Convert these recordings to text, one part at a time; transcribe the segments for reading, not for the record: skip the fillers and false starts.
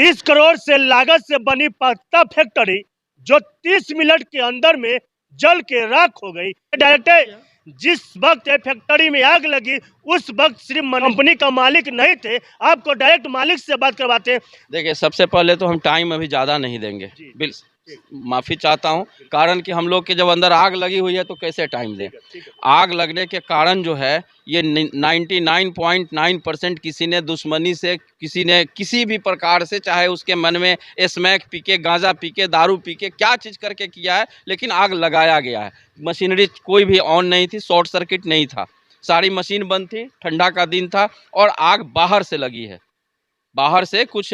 30 करोड़ से लागत से बनी पत्ता फैक्ट्री जो 30 मिनट के अंदर में जल के राख हो गई। डायरेक्टर जिस वक्त फैक्ट्री में आग लगी उस वक्त सिर्फ कंपनी का मालिक नहीं थे, आपको डायरेक्ट मालिक से बात करवाते हैं। देखिए, सबसे पहले तो हम टाइम अभी ज़्यादा नहीं देंगे, माफ़ी चाहता हूं, कारण कि हम लोग के जब अंदर आग लगी हुई है तो कैसे टाइम दें। आग लगने के कारण जो है ये 99.9% किसी ने दुश्मनी से, किसी ने किसी भी प्रकार से, चाहे उसके मन में स्मैक पी के, गांजा पी के, दारू पी के, क्या चीज़ करके किया है, लेकिन आग लगाया गया है। मशीनरी कोई भी ऑन नहीं थी, शॉर्ट सर्किट नहीं था, सारी मशीन बंद थी, ठंडा का दिन था और आग बाहर से लगी है। बाहर से कुछ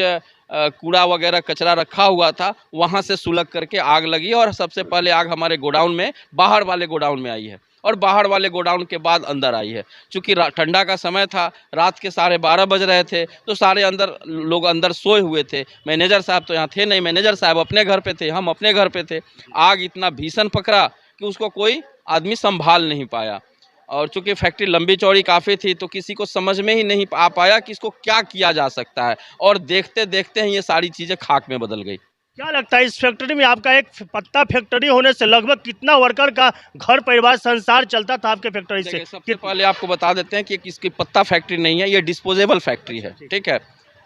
कूड़ा वगैरह कचरा रखा हुआ था, वहाँ से सुलग करके आग लगी और सबसे पहले आग हमारे गोडाउन में, बाहर वाले गोडाउन में आई है और बाहर वाले गोडाउन के बाद अंदर आई है। चूँकि ठंडा का समय था, रात के 12:30 बज रहे थे, तो सारे लोग अंदर सोए हुए थे। मैनेजर साहब तो यहाँ थे नहीं, मैनेजर साहब अपने घर पे थे, हम अपने घर पे थे। आग इतना भीषण पकड़ा कि उसको कोई आदमी संभाल नहीं पाया और चूंकि फैक्ट्री लंबी चौड़ी काफ़ी थी तो किसी को समझ में ही नहीं आ पाया कि इसको क्या किया जा सकता है और देखते देखते ही ये सारी चीज़ें खाक में बदल गई। क्या लगता है इस फैक्ट्री में आपका एक पत्ता फैक्ट्री होने से लगभग कितना वर्कर का घर परिवार संसार चलता था आपके फैक्ट्री से? सबसे पहले आपको बता देते हैं कि इसकी पत्ता फैक्ट्री नहीं है, ये डिस्पोजेबल फैक्ट्री है। ठीक है,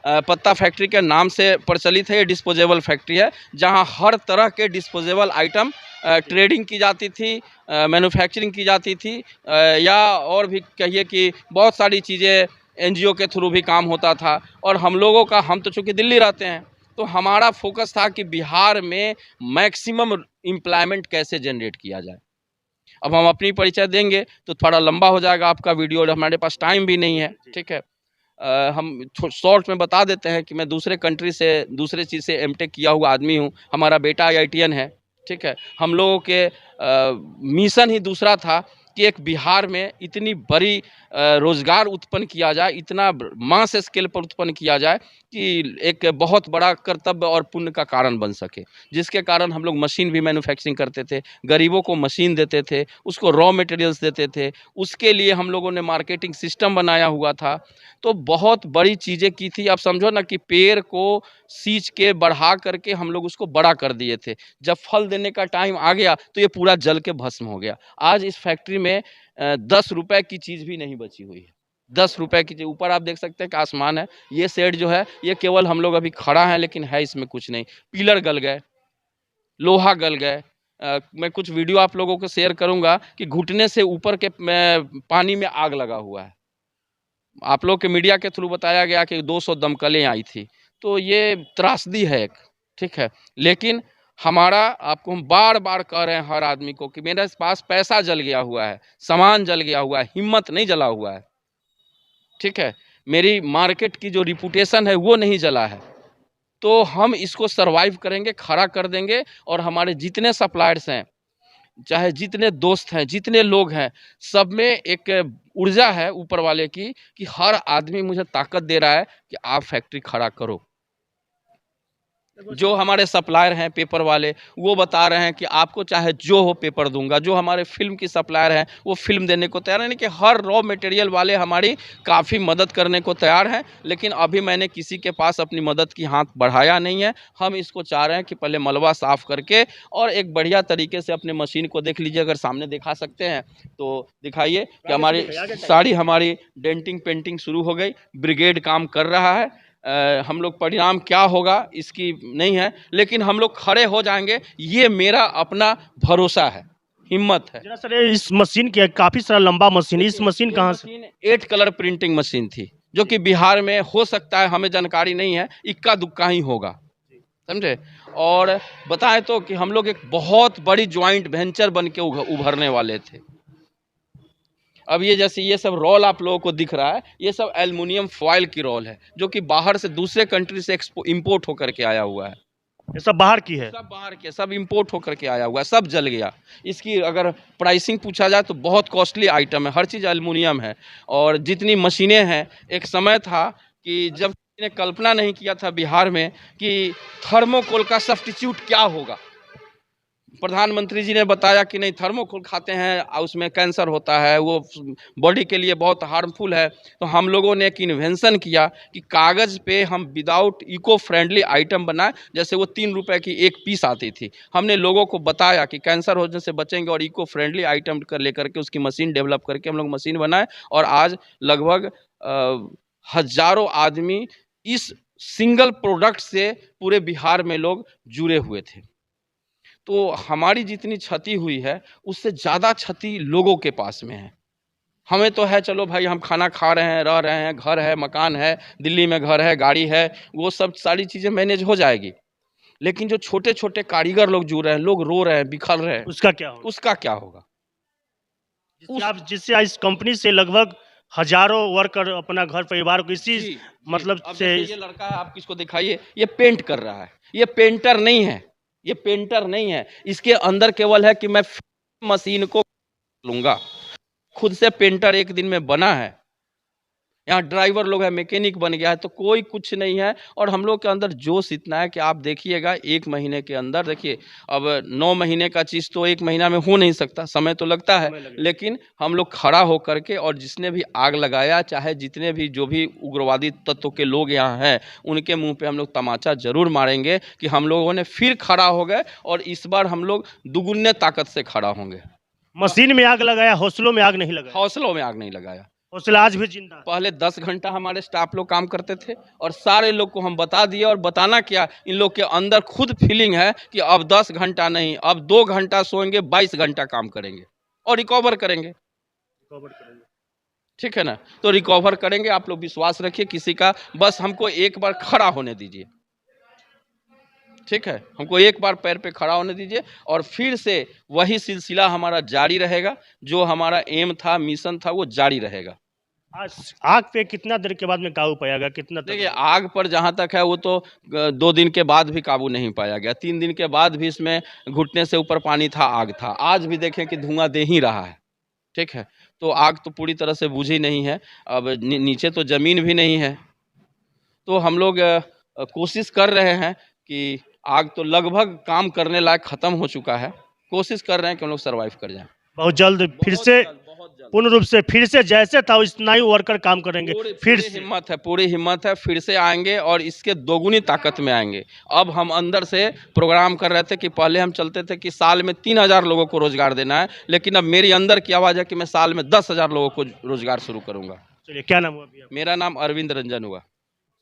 पत्ता फैक्ट्री के नाम से प्रचलित है, ये डिस्पोजेबल फैक्ट्री है जहां हर तरह के डिस्पोजेबल आइटम ट्रेडिंग की जाती थी, मैन्युफैक्चरिंग की जाती थी, या और भी कहिए कि बहुत सारी चीज़ें एनजीओ के थ्रू भी काम होता था। और हम लोगों का, हम तो चूँकि दिल्ली रहते हैं तो हमारा फोकस था कि बिहार में मैक्सिमम एम्प्लॉयमेंट कैसे जनरेट किया जाए। अब हम अपनी परिचय देंगे तो थोड़ा लंबा हो जाएगा आपका वीडियो और हमारे पास टाइम भी नहीं है। ठीक है, हम शॉर्ट में बता देते हैं कि मैं दूसरे कंट्री से, दूसरे चीज़ से एमटेक किया हुआ आदमी हूँ। हमारा बेटा IITian है। ठीक है, हम लोगों के मिशन ही दूसरा था कि एक बिहार में इतनी बड़ी रोज़गार उत्पन्न किया जाए, इतना मास स्केल पर उत्पन्न किया जाए कि एक बहुत बड़ा कर्तव्य और पुण्य का कारण बन सके, जिसके कारण हम लोग मशीन भी मैन्युफैक्चरिंग करते थे, गरीबों को मशीन देते थे, उसको रॉ मटेरियल्स देते थे, उसके लिए हम लोगों ने मार्केटिंग सिस्टम बनाया हुआ था। तो बहुत बड़ी चीज़ें की थी। आप समझो ना कि पेड़ को सींच के बढ़ा करके हम लोग उसको बड़ा कर दिए थे। जब फल देने का टाइम आ गया तो ये पूरा जल के भस्म हो गया। आज इस फैक्ट्री में 10 रुपए की चीज़ भी नहीं बची हुई है। 10 रुपए की चीज़, ऊपर आप देख सकते हैं कि आसमान है, ये शेड जो है ये केवल हम लोग अभी खड़ा है, लेकिन है इसमें कुछ नहीं। पिलर गल गए, लोहा गल गए। मैं कुछ वीडियो आप लोगों को शेयर करूंगा कि घुटने से ऊपर के पानी में आग लगा हुआ है। आप लोग के मीडिया के थ्रू बताया गया कि 200 दमकलें आई थी, तो ये त्रासदी है एक। ठीक है, लेकिन हमारा, आपको हम बार बार कह रहे हैं हर आदमी को कि मेरे पास पैसा जल गया हुआ है, सामान जल गया हुआ है, हिम्मत नहीं जला हुआ है। ठीक है, मेरी मार्केट की जो रिपुटेशन है वो नहीं जला है। तो हम इसको सरवाइव करेंगे, खड़ा कर देंगे और हमारे जितने सप्लायर्स हैं, चाहे जितने दोस्त हैं, जितने लोग हैं, सब में एक ऊर्जा है ऊपर वाले की कि हर आदमी मुझे ताकत दे रहा है कि आप फैक्ट्री खड़ा करो। जो हमारे सप्लायर हैं पेपर वाले, वो बता रहे हैं कि आपको चाहे जो हो पेपर दूंगा। जो हमारे फिल्म की सप्लायर हैं वो फिल्म देने को तैयार है, यानी कि हर रॉ मटेरियल वाले हमारी काफ़ी मदद करने को तैयार हैं। लेकिन अभी मैंने किसी के पास अपनी मदद की हाथ बढ़ाया नहीं है। हम इसको चाह रहे हैं कि पहले मलबा साफ़ करके और एक बढ़िया तरीके से अपने मशीन को देख लीजिए, अगर सामने दिखा सकते हैं तो दिखाइए कि हमारी सारी हमारी डेंटिंग पेंटिंग शुरू हो गई, ब्रिगेड काम कर रहा है। हम लोग परिणाम क्या होगा इसकी नहीं है, लेकिन हम लोग खड़े हो जाएंगे, ये मेरा अपना भरोसा है, हिम्मत है। जरा सर इस मशीन की काफी सारा लंबा मशीन, इस मशीन कहाँ से? 8 कलर प्रिंटिंग मशीन थी, जो कि बिहार में हो सकता है, हमें जानकारी नहीं है, इक्का दुक्का ही होगा, समझे। और बताएं तो कि हम लोग एक बहुत बड़ी ज्वाइंट वेंचर बन के उभरने वाले थे। अब ये जैसे ये सब रोल आप लोगों को दिख रहा है, ये सब एल्युमिनियम फॉयल की रोल है, जो कि बाहर से दूसरे कंट्री से इंपोर्ट होकर के आया हुआ है। ये सब बाहर की है? सब बाहर के, सब इंपोर्ट होकर के आया हुआ है, सब जल गया। इसकी अगर प्राइसिंग पूछा जाए तो बहुत कॉस्टली आइटम है, हर चीज़ एल्युमिनियम है। और जितनी मशीनें हैं, एक समय था कि जब ने कल्पना नहीं किया था बिहार में कि थर्मोकोल का सब्स्टिट्यूट क्या होगा। प्रधानमंत्री जी ने बताया कि नहीं थर्मोकोल खाते हैं उसमें कैंसर होता है, वो बॉडी के लिए बहुत हार्मफुल है। तो हम लोगों ने एक इन्वेंशन किया कि कागज़ पे हम विदाउट इको फ्रेंडली आइटम बनाए, जैसे वो 3 रुपए की एक पीस आती थी। हमने लोगों को बताया कि कैंसर होने से बचेंगे और इको फ्रेंडली आइटम कर लेकर के उसकी मशीन डेवलप करके हम लोग मशीन बनाए और आज लगभग हज़ारों आदमी इस सिंगल प्रोडक्ट से पूरे बिहार में लोग जुड़े हुए थे। तो हमारी जितनी क्षति हुई है उससे ज़्यादा क्षति लोगों के पास में है। हमें तो है चलो भाई हम खाना खा रहे हैं, रह रहे हैं, घर है, मकान है, दिल्ली में घर है, गाड़ी है, वो सब सारी चीज़ें मैनेज हो जाएगी। लेकिन जो छोटे छोटे कारीगर लोग जुड़ रहे हैं, लोग रो रहे हैं, बिखर रहे हैं, उसका क्या होगा? उसका क्या होगा? जिससे इस कंपनी से लगभग हजारों वर्कर अपना घर परिवार को इसी जी, मतलब अब से देखिए ये लड़का है, आप किसको दिखाइए, ये पेंट कर रहा है, ये पेंटर नहीं है, ये पेंटर नहीं है। इसके अंदर केवल है कि मैं मशीन को लूंगा। खुद से पेंटर एक दिन में बना है, यहाँ ड्राइवर लोग है, मैकेनिक बन गया है, तो कोई कुछ नहीं है। और हम लोग के अंदर जोश इतना है कि आप देखिएगा 1 महीने के अंदर, देखिए अब 9 महीने का चीज़ तो 1 महीना में हो नहीं सकता, समय तो लगता है, लेकिन हम लोग खड़ा होकर के और जिसने भी आग लगाया, चाहे जितने भी जो भी उग्रवादी तत्व के लोग यहाँ हैं, उनके मुंह पे हम लोग तमाचा जरूर मारेंगे कि हम लोगों ने फिर खड़ा हो गए और इस बार हम लोग दुगुने ताकत से खड़ा होंगे। मशीन में आग लगाया, हौसलों में आग नहीं लगाया। हौसलों में आग नहीं लगाया। हौसला आज भी जिंदा है। पहले 10 घंटा हमारे स्टाफ लोग काम करते थे और सारे लोग को हम बता दिए, और बताना क्या, इन लोग के अंदर खुद फीलिंग है कि अब 10 घंटा नहीं, अब 2 घंटा सोएंगे, 22 घंटा काम करेंगे और रिकवर करेंगे। ठीक है ना? तो रिकवर करेंगे, आप लोग विश्वास रखिए किसी का, बस हमको एक बार खड़ा होने दीजिए। ठीक है, हमको एक बार पैर पे खड़ा होने दीजिए और फिर से वही सिलसिला हमारा जारी रहेगा, जो हमारा एम था, मिशन था, वो जारी रहेगा। आग पे कितना देर के बाद में काबू पाया गया? कितना देखिए आग पर जहाँ तक है वो तो 2 दिन के बाद भी काबू नहीं पाया गया, 3 दिन के बाद भी इसमें घुटने से ऊपर पानी था, आग था। आज भी देखें कि धुआं दे ही रहा है। ठीक है, तो आग तो पूरी तरह से बुझी नहीं है। अब नीचे तो ज़मीन भी नहीं है, तो हम लोग कोशिश कर रहे हैं कि आग तो लगभग काम करने लायक ख़त्म हो चुका है। कोशिश कर रहे हैं कि हम लोग सर्वाइव कर जाएं। बहुत जल्द फिर से पूर्ण रूप से फिर से जैसे था उतना ही वर्कर काम करेंगे। फिर से पूरी हिम्मत है, फिर से आएंगे और इसके दोगुनी ताकत में आएंगे। अब हम अंदर से प्रोग्राम कर रहे थे कि पहले हम चलते थे कि साल में 3000 लोगों को रोजगार देना है, लेकिन अब मेरी अंदर की आवाज़ है कि मैं साल में 10,000 लोगों को रोजगार शुरू करूंगा। चलिए, क्या नाम हुआ भैया? मेरा नाम अरविंद रंजन हुआ।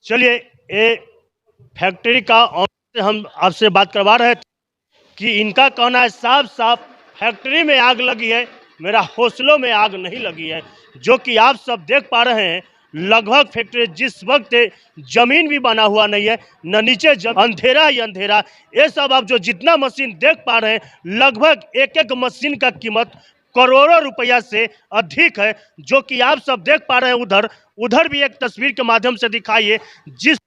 चलिए, ये फैक्ट्री का ऑनर से हम आपसे बात करवा रहे थे कि इनका कहना है साफ साफ फैक्ट्री में आग लगी है, मेरा हौसलों में आग नहीं लगी है। जो कि आप सब देख पा रहे हैं, लगभग फैक्ट्री जिस वक्त जमीन भी बना हुआ नहीं है, न नीचे अंधेरा ही अंधेरा। ये सब आप जो जितना मशीन देख पा रहे हैं, लगभग एक एक मशीन का कीमत करोड़ों रुपया से अधिक है। जो कि आप सब देख पा रहे हैं, उधर भी एक तस्वीर के माध्यम से दिखाइए, जिस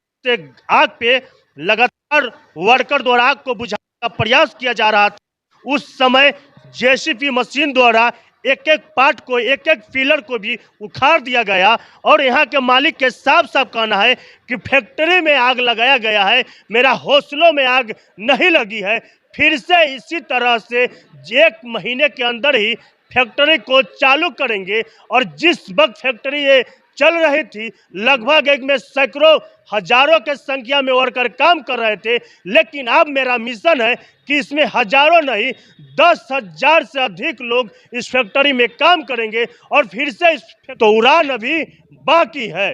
आग पे लगातार वर्कर द्वारा आग को बुझाने का प्रयास किया जा रहा था। उस समय जेसीबी मशीन द्वारा एक एक पार्ट को, एक एक पिलर को भी उखाड़ दिया गया। और यहाँ के मालिक के साफ साफ कहना है कि फैक्ट्री में आग लगाया गया है, मेरा हौसलों में आग नहीं लगी है। फिर से इसी तरह से 1 महीने के अंदर ही फैक्ट्री को चालू करेंगे। और जिस वक्त फैक्ट्री ये चल रही थी, लगभग एक में सैकड़ों हजारों के संख्या में वर्कर काम कर रहे थे, लेकिन अब मेरा मिशन है कि इसमें हजारों नहीं 10,000 से अधिक लोग इस फैक्ट्री में काम करेंगे। और फिर से इस तो उड़ान अभी बाकी है।